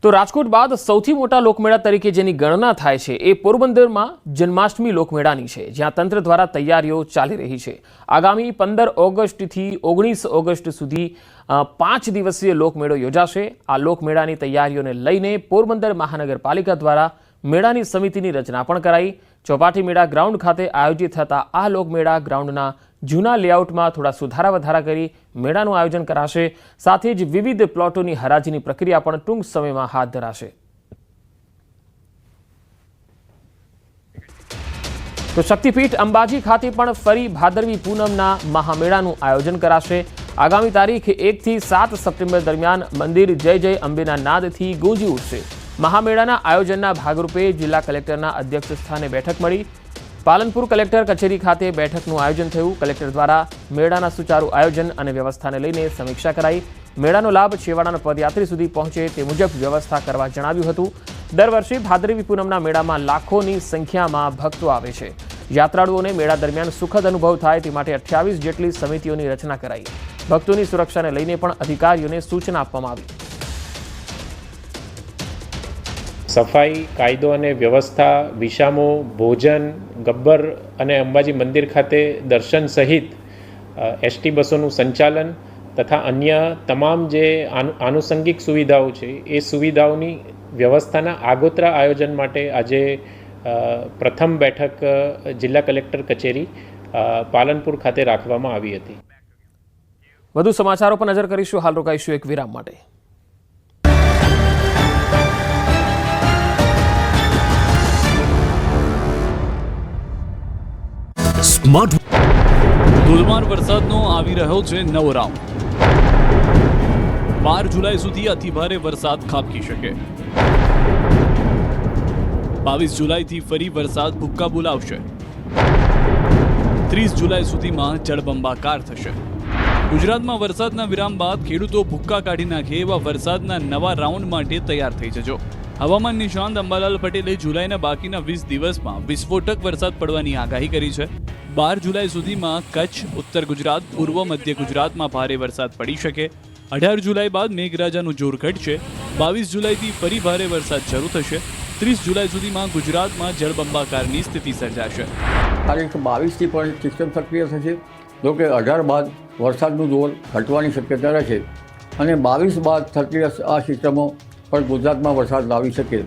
તો રાજકોટ બાદ સૌથી મોટા લોકમેળા તરીકે જેની ગણના થાય છે એ પોરબંદરમાં જન્માષ્ટમી લોકમેળાની છે, જ્યાં તંત્ર દ્વારા તૈયારીઓ ચાલી રહી છે। આગામી 15 ઓગસ્ટથી 19 ઓગસ્ટ સુધી 5 દિવસીય લોકમેળો યોજાશે। આ લોકમેળાની તૈયારીઓને લઈને પોરબંદર મહાનગરપાલિકા દ્વારા મેળાની સમિતિની રચના પણ કરાઈ। ચોપાટી મેળા ગ્રાઉન્ડ ખાતે આયોજિત થતા આ લોકમેળા ગ્રાઉન્ડના જૂના લેઆઉટમાં થોડા સુધારા વધારા કરી મેળાનું આયોજન કરાશે। સાથે જ વિવિધ પ્લોટોની હરાજીની પ્રક્રિયા પણ ટૂંક સમયમાં હાથ ધરાશે। તો શક્તિપીઠ અંબાજી ખાતે પણ ફરી ભાદરવી પૂનમના મહામેળાનું આયોજન કરાશે। આગામી તારીખ 1 થી 7 સપ્ટેમ્બર દરમિયાન મંદિર જય જય અંબેના નાદથી ગૂંજી ઉઠશે। મહામેળાના આયોજનના ભાગરૂપે જિલ્લા કલેક્ટરના અધ્યક્ષ સ્થાને બેઠક મળી। પાલનપુર કલેક્ટર કચેરી ખાતે બેઠકનું આયોજન થયું। કલેક્ટર દ્વારા મેળાના સુચારુ આયોજન અને વ્યવસ્થાને લઈને સમીક્ષા કરાઈ। મેળાનો લાભ છેવાડાના પદયાત્રી સુધી પહોંચે તે મુજબ વ્યવસ્થા કરવા જણાવ્યું હતું। દર વર્ષે ભાદરવી પૂનમના મેળામાં લાખોની સંખ્યામાં ભક્તો આવે છે। યાત્રાળુઓને મેળા દરમિયાન સુખદ અનુભવ થાય તે માટે 28 જેટલી સમિતિઓની રચના કરાઈ। ભક્તોની સુરક્ષાને લઈને પણ અધિકારીઓને સૂચના આપવામાં આવી। સફાઈ, કાયદો અને વ્યવસ્થા, વિસામો, ભોજન, ગબ્બર અને અંબાજી મંદિર ખાતે દર્શન સહિત એસટી બસોનું સંચાલન તથા અન્ય તમામ જે આનુષંગિક સુવિધાઓ છે એ સુવિધાઓની વ્યવસ્થાના આગોતરા આયોજન માટે આજે પ્રથમ બેઠક જિલ્લા કલેક્ટર કચેરી પાલનપુર ખાતે રાખવામાં આવી હતી। વધુ સમાચારો પર નજર કરીશું। હાલ રોકાઈશું એક વિરામ માટે। સ્માર્ટ ધોધમાર વરસાદનો આવી રહ્યો છે નવો રાઉન્ડ। 12 જુલાઈ સુધી અતિભારે વરસાદ ખાબકી શકે। 22 જુલાઈથી ફરી વરસાદ ભૂક્કા બોલાવશે। 30 જુલાઈ સુધીમાં જળબંબાકાર થશે। ગુજરાતમાં વરસાદના વિરામ બાદ ખેડૂતો ભૂક્કા કાઢી નાખે એવા વરસાદના નવા રાઉન્ડ માટે તૈયાર થઈ જજો। હવામાન નિષ્ણાંત અંબાલાલ પટેલે જુલાઈના બાકીના 20 દિવસમાં વિસ્ફોટક વરસાદ પડવાની આગાહી કરી છે। 12 જુલાઈ સુધીમાં કચ્છ, ઉત્તર ગુજરાત, પૂર્વ મધ્ય ગુજરાતમાં ભારે વરસાદ પડી શકે। 18 જુલાઈ બાદ મેઘરાજાનું જોર ઘટશે। 22 જુલાઈથી ફરી ભારે વરસાદ શરૂ થશે। 30 જુલાઈ સુધીમાં ગુજરાતમાં જળબંબાકારની સ્થિતિ સર્જાશે। તારીખ 22થી પણ સિસ્ટમ સક્રિય થશે, જોકે 18 બાદ વરસાદનું જોર ઘટવાની શક્યતા રહેશે અને 22 બાદ સક્રિય આ સિસ્ટમો પણ ગુજરાતમાં વરસાદ લાવી શકે।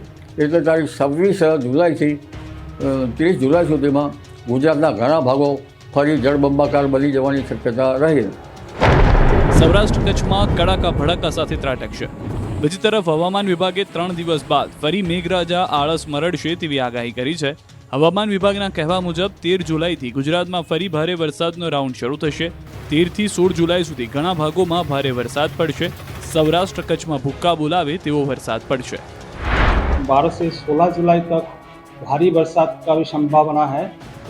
એટલે તારીખ 26 જુલાઈથી 30 જુલાઈ સુધીમાં ગુજરાતના ઘણા ભાગો ફરી જળબંબાકાર બની જવાની શક્યતા રહે। સૌરાષ્ટ્ર કચ્છમાં કડાકા ભડાકા સાથે ત્રાટકશે। બીજી તરફ હવામાન વિભાગે 3 દિવસ બાદ ફરી મેઘરાજા આળસ મરડશે તેવી આગાહી કરી છે। હવામાન વિભાગના કહેવા મુજબ 13 જુલાઈથી ગુજરાતમાં ફરી ભારે વરસાદનો રાઉન્ડ શરૂ થશે। 13 થી 16 जुलाई સુધી ઘણા ભાગોમાં ભારે વરસાદ પડશે। સૌરાષ્ટ્ર કચ્છમાં ભૂક્કા બોલાવે તેવો વરસાદ પડશે। 12 से 16 जुलाई तक भारी बरसात का भी संभावना है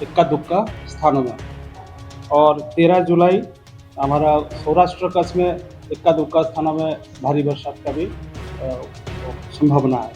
इक्का दुक्का स्थानों में, और 13 जुलाई हमारा सौराष्ट्र कच्छ में इक्का दुक्का स्थानों में भारी बरसात का भी संभावना है।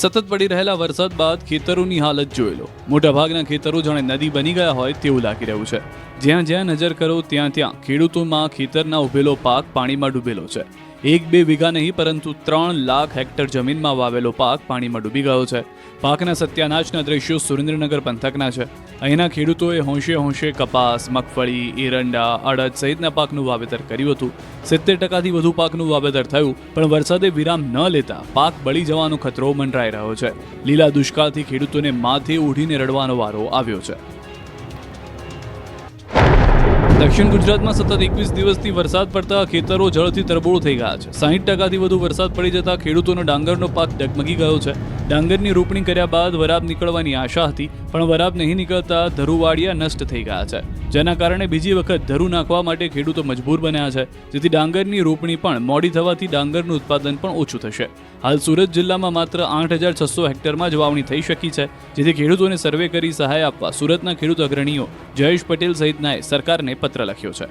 સતત પડી રહેલા વરસાદ બાદ ખેતરોની હાલત જોઈ લો। મોટાભાગના ખેતરો જાણે નદી બની ગયા હોય તેવું લાગી રહ્યું છે। જ્યાં જ્યાં નજર કરો ત્યાં ત્યાં ખેડૂતોમાં ખેતરના ઉભેલો પાક પાણીમાં ડૂબેલો છે। 1-2 વીઘા નહીં પરંતુ 3 લાખ હેક્ટર જમીનમાં વાવેલો પાક પાણીમાં ડૂબી ગયો છે। પાકના સત્યાનાશના દ્રશ્યો સુરેન્દ્રનગર પંથકના છે। અહીંના ખેડૂતોએ હોંશે હોંશે કપાસ, મગફળી, એરંડા, અડદ સહિતના પાકનું વાવેતર કર્યું હતું। 70% વધુ પાકનું વાવેતર થયું, પણ વરસાદે વિરામ ન લેતા પાક બળી જવાનો ખતરો મંડરાઈ રહ્યો છે। લીલા દુષ્કાળથી ખેડૂતોને માથે ઓઢીને રડવાનો વારો આવ્યો છે। દક્ષિણ ગુજરાતમાં સતત 21 દિવસથી વરસાદ પડતા ખેતરો જળથી તરબોળ થઈ ગયા છે। 60%થી વધુ વરસાદ પડી જતા ખેડૂતોનો ડાંગરનો પાક ડગમગી ગયો છે। ડાંગરની રોપણી કર્યા બાદ વરાપ નીકળવાની આશા હતી, પણ વરાપ નહીં નીકળતા ધરુવાડિયા નષ્ટ થઈ ગયા છે, જેના કારણે બીજી વખત ધરુ નાખવા માટે ખેડૂતો મજબૂર બન્યા છે। જેથી ડાંગરની રોપણી પણ મોડી થવાથી ડાંગરનું ઉત્પાદન પણ ઓછું થશે। હાલ સુરત જિલ્લામાં માત્ર 8600 હેક્ટરમાં જ વાવણી થઈ શકી છે, જેથી ખેડૂતોને સર્વે કરી સહાય આપવા સુરતના ખેડૂત અગ્રણીઓ જયેશ પટેલ સહિતનાએ સરકારને પત્ર લખ્યો છે।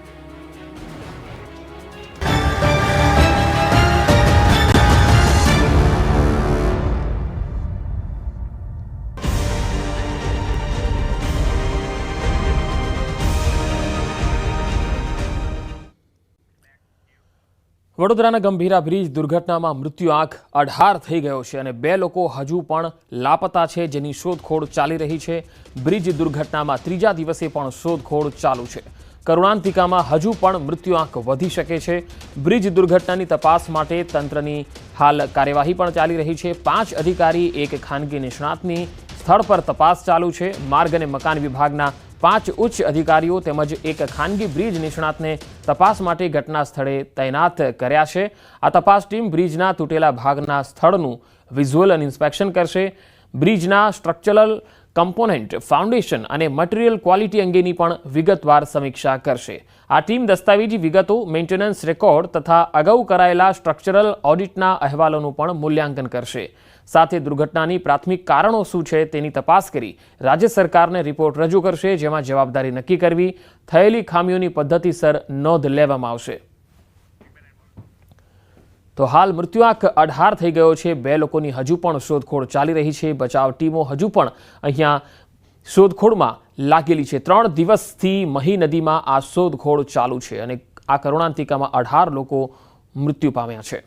વડોદરાના ગંભીરા બ્રિજ દુર્ઘટનામાં મૃત્યુઆંક 18 થઈ ગયો છે અને 2 લોકો હજુ પણ લાપતા છે, જેની શોધખોળ ચાલી રહી છે. બ્રિજ દુર્ઘટનામાં ત્રીજા દિવસે પણ શોધખોળ ચાલુ છે. કરુણાંતિકામાં હજુ પણ મૃત્યુઆંક વધી શકે છે. બ્રિજ દુર્ઘટનાની તપાસ માટે તંત્રની હાલ કાર્યવાહી પણ ચાલી રહી છે. 5 અધિકારી, એક ખાનગી નિષ્ણાતની સ્થળ પર તપાસ ચાલુ છે. માર્ગ અને મકાન વિભાગના 5 ઉચ્ચ અધિકારીઓ તેમજ એક ખાનગી બ્રિજ નિષ્ણાતને તપાસ માટે ઘટના સ્થળે તૈનાત કર્યા છે. આ તપાસ ટીમ બ્રિજના તૂટેલા ભાગના સ્થળનું વિઝ્યુઅલ ઇન્સ્પેક્શન કરશે. બ્રિજના સ્ટ્રક્ચરલ કમ્પોનેન્ટ, ફાઉન્ડેશન અને મટીરિયલ ક્વોલિટી અંગેની પણ વિગતવાર સમીક્ષા કરશે. આ ટીમ દસ્તાવેજી વિગતો, મેન્ટેનન્સ રેકોર્ડ તથા અગાઉ કરાયેલા સ્ટ્રક્ચરલ ઓડિટના અહેવાલોનું પણ મૂલ્યાંકન કરશે. સાથે દુર્ઘટનાની પ્રાથમિક કારણો શું છે તેની તપાસ કરી રાજ્ય સરકારને રિપોર્ટ રજૂ કરશે, જેમાં જવાબદારી નક્કી કરવી, થયેલી ખામીઓની પદ્ધતિસર નોંધ લેવામાં આવશે. તો હાલ મૃત્યુઆંક 18 થઈ ગયો છે. 2 લોકોની હજુ પણ શોધખોળ ચાલી રહી છે. બચાવ ટીમો હજુ પણ અહીંયા શોધખોળમાં લાગેલી છે. 3 દિવસથી મહી નદીમાં આ શોધખોળ ચાલુ છે અને આ કરુણાંતિકામાં 18 લોકો મૃત્યુ પામ્યા છે.